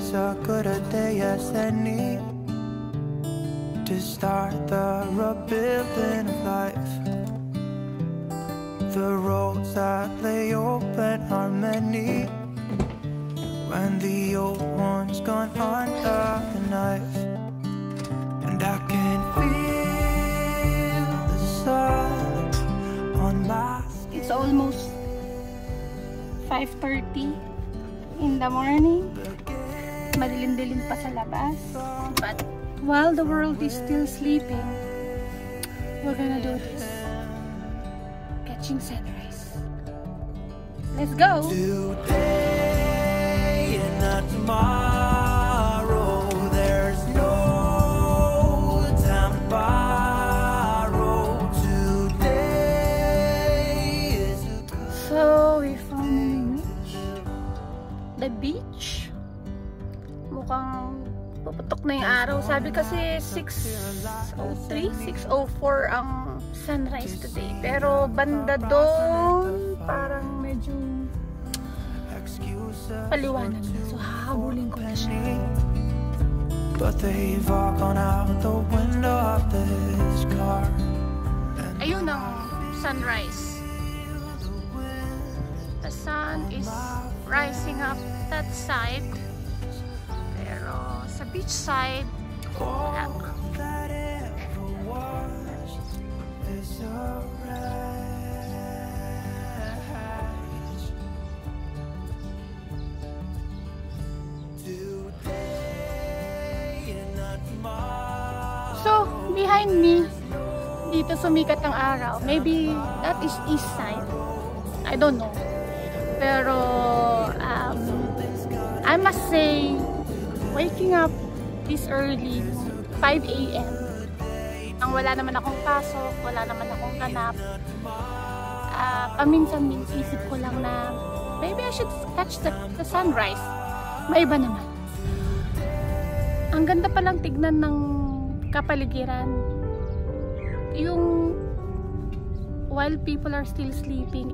It's a good a day as any to start the rebuilding of life. The roads that lay open are many when the old one's gone under the knife. And I can feel the sun on my skin. It's almost 5:30 in the morning. Madilim-dilim pa sa labas. But while the world is still sleeping, we're gonna do this. Catching sunrise. Let's go! Today and not tomorrow. There's no time to borrow. Today is So, we found the beach. Mukhang puputok na yung araw. Sabi kasi 6:03, 6:04 ang sunrise today. Pero banda doon, parang medyo paliwanag na. So, hahabulin ko na siya. but they've all gone out the window of this car. Ayun ang sunrise. The sun is rising up that side. Pero sa beach side, wala. That ever was is alright. Today and not tomorrow. So, behind me, dito sumikat ang araw. Maybe that is east side. I don't know. Pero, I must say, waking up this early, 5 AM, ang wala naman akong pasok, wala naman akong hanap, paminsan-minsan isip ko lang na maybe I should catch the sunrise. May iba naman. Ang ganda palang tignan ng kapaligiran. Yung while people are still sleeping,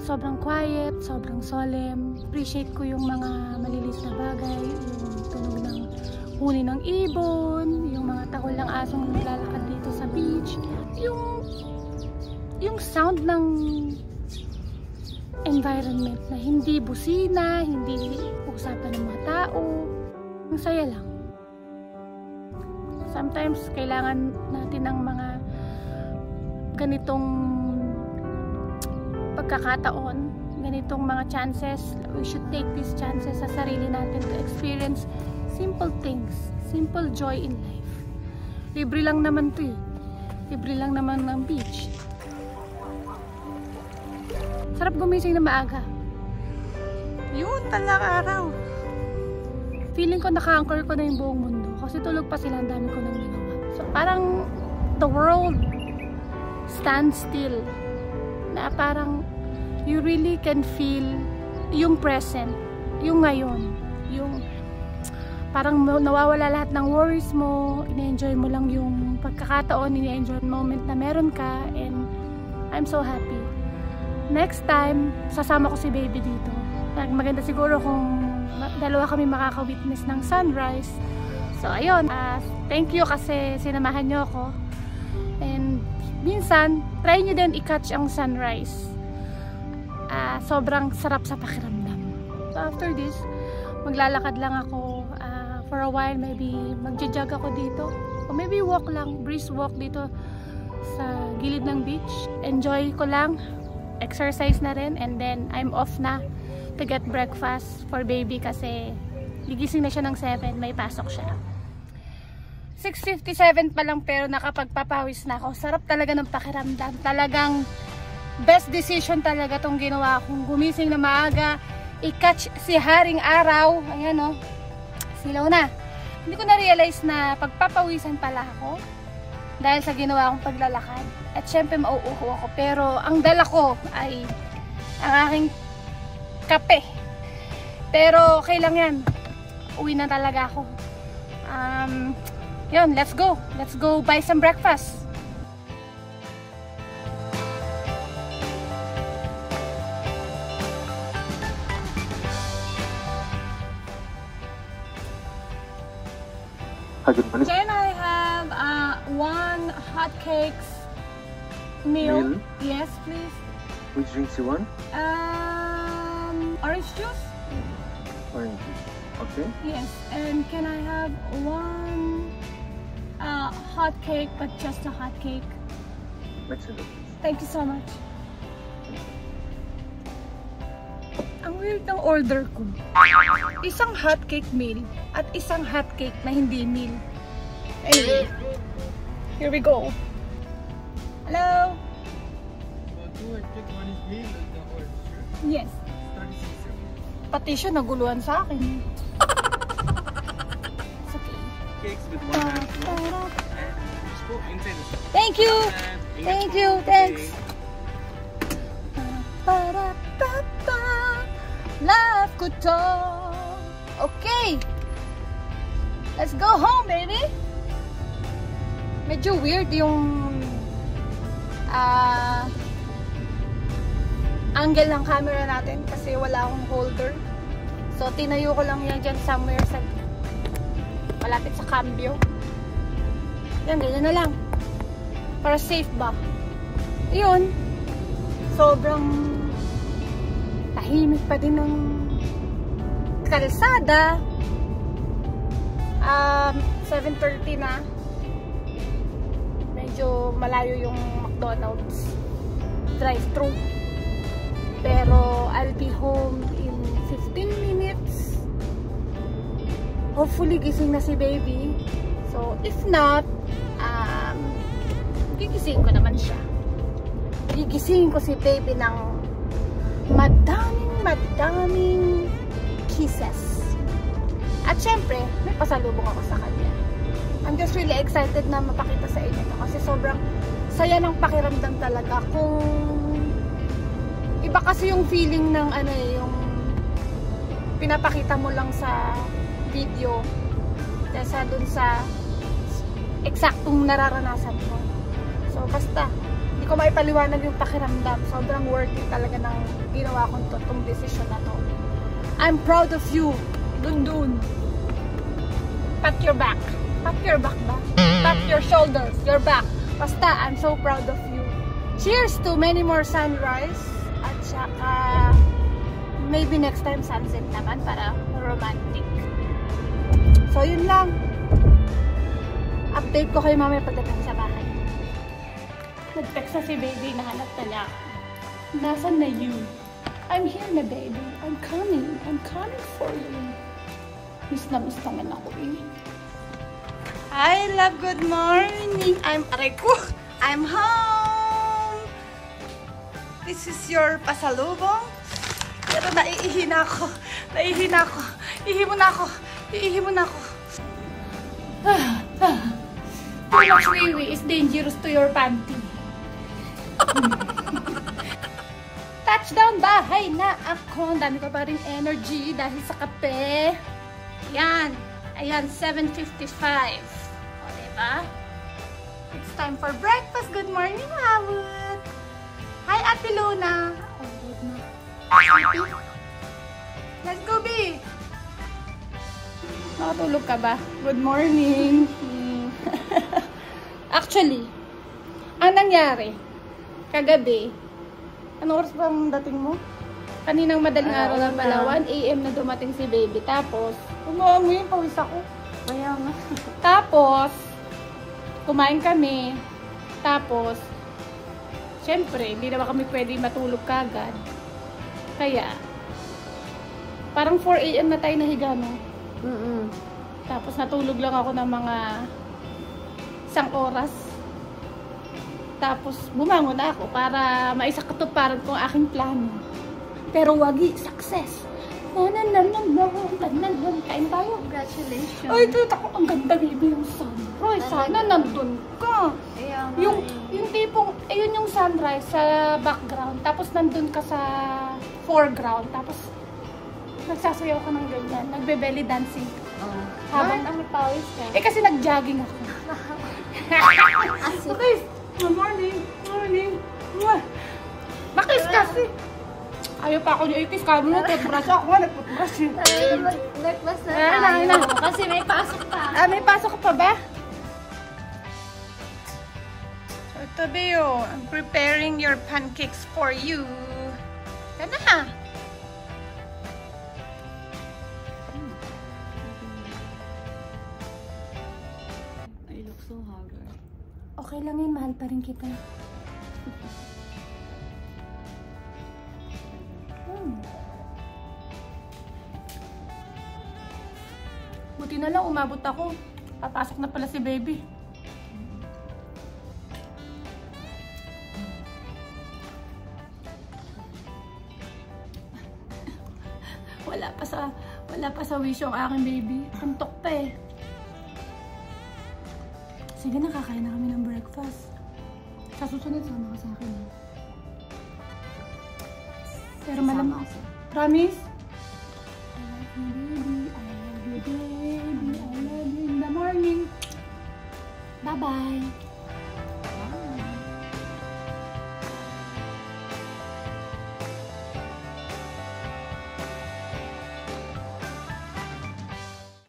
sobrang quiet, sobrang solemn. Appreciate ko yung mga malilis na bagay, yung tunog ng huni ng ibon, yung mga tahol ng asong naglalakad dito sa beach, yung sound ng environment na hindi busina, hindi usapan ng mga tao. Ang saya lang. Sometimes kailangan natin ng mga ganitong pagkakataon, ganitong mga chances. We should take these chances sa sarili natin to experience simple things, simple joy in life. Libre lang naman to eh. Libre lang naman ng beach. Sarap gumising na maaga. Yun talaga araw. Feeling ko naka-anchor ko na yung buong mundo kasi tulog pa sila, ang dami ko nang ginawa. So parang the world stands still, na parang you really can feel yung present, yung ngayon, yung parang nawawala lahat ng worries mo, ina-enjoy mo lang yung pagkakataon, ina-enjoy yung moment na meron ka, and I'm so happy. Next time, sasama ko si baby dito. Maganda siguro kung dalawa kami makaka-witness ng sunrise. So ayun, thank you kasi sinamahan nyo ako. And minsan, try nyo din i-catch ang sunrise. Sobrang sarap sa pakiramdam. So after this, maglalakad lang ako for a while. Maybe magja-jog ako dito. O maybe walk lang, brisk walk dito sa gilid ng beach. Enjoy ko lang, exercise na rin, and then I'm off na to get breakfast for baby kasi gigising na siya ng 7, may pasok siya. 6:57 pa lang pero nakapagpapawis na ako. Sarap talaga ng pakiramdam. Talagang best decision talaga tong ginawa kong gumising na maaga, i-catch si Haring Araw. Ayan o, silaw na. Hindi ko na-realize na pagpapawisan pala ako dahil sa ginawa kong paglalakad. At syempre mauuho ako, pero ang dala ko ay ang aking kape. Pero okay lang yan. Uwi na talaga ako. Yun, let's go. Let's go buy some breakfast. Hi, good morning. Can I have one hot cakes meal? Yes, please. Which drinks you want? Orange juice? Orange juice. Okay. Yes. And can I have one hot cake, but just a hot cake? Excellent. Thank you so much. Ang weird ng order ko. Isang hot cake meal at isang hot cake na hindi meal. Anyway, here we go. Hello? Yes. Pati siya naguluhan sa akin. It's okay. Cakes with one and just go inside the shop. Thank you! Thank you! Thanks! Love ko to. Okay. Let's go home, baby. Medyo weird yung angle ng camera natin kasi wala akong holder. So, tinayo ko lang yan dyan somewhere sa malapit sa cambio. Yan, ganyan na lang. Para safe ba? Yun. Sobrang tahimik pa din ng kalsada. 7:30 na. Medyo malayo yung McDonald's drive-thru. Pero I'll be home in 15 minutes. Hopefully gising na si baby. So if not, gigising ko naman siya. Gigising ko si baby ng madaming kisses. At syempre, may pasalubong ako sa kanya. I'm just really excited na mapakita sa inyo kasi sobrang saya ng pakiramdam talaga kung iba kasi yung feeling ng yung pinapakita mo lang sa video kaysa dun sa eksaktong nararanasan mo. So basta hindi ko maipaliwanag yung pakiramdam. Sobrang worth it talaga ng ginawa kong itong decision na to. I'm proud of you. Dun. Pat your back. Pat your back ba? Pat your shoulders, your back. Basta, I'm so proud of you. Cheers to many more sunrise. At saka, maybe next time sunset naman para romantic. So, yun lang. Update ko kayo mamaya pagdating sa bahay. Nag-text na si baby, nahanap na niya. Nasaan na you? I'm here na baby. I'm coming for you. Miss naman ako eh. Hi love, good morning. I'm home. This is your pasalubong. Pero naiihi na ako. Ihi mo na ako. Too much wee-wee is dangerous to your panty. Touchdown, bahay na ako. Ang dami ko pa rin energy dahil sa kape. Ayan, 7:55. O, diba? It's time for breakfast. Good morning, Hawut. Hi, Ate Luna. Oh, good na. Let's go, B. Nakatulog ka ba? Good morning. Actually, ang nangyari, kagabi, anong oras bang dating mo? Kaninang madaling araw lang pala, 1 AM na dumating si baby. Tapos, umuwi yung pawis ako. Kaya nga. Tapos, kumain kami. Tapos, syempre, hindi naman kami pwede matulog kagad. Kaya, parang 4 AM na tayo nahiga, no? Tapos, natulog lang ako ng mga 1 oras. Tapos, bumangon na ako para maisakatuparan ko ang aking plano. Pero wagi, success. Kain tayo. Congratulations. Ay, tita ko, ang ganda baby yung sunrise. Sana nandun ka. Yung tipong, ayun yung sunrise sa background. Tapos nandun ka sa foreground. Tapos, nagsasayaw ka ng ganyan. Nagbe-belly dancing. Habang pawis ka. Eh, kasi nag-jogging ako. Okay. Good morning. Bakit kasi? Ayaw pa ako ni 80s. Kaya mo na, toothbrush ako nga, nag-toothbrush eh. Breakfast na Ayun na. tayo. Kasi may pasok pa. Ah, may pasok ka pa ba? So, ito, Beo. I'm preparing your pancakes for you. Yan na. I look so haggard. Okay lang yun, mahal pa rin kita. Buti na lang, umabot ako. Papasok na pala si baby. Wala pa sa wish yung aking baby. Antok pa eh. Sige na, kakain na kami ng breakfast. Sa susunod, sama ka sa akin. Pero malamang. Promise? I love you, baby. I love you, baby. I love you in the morning. Bye-bye.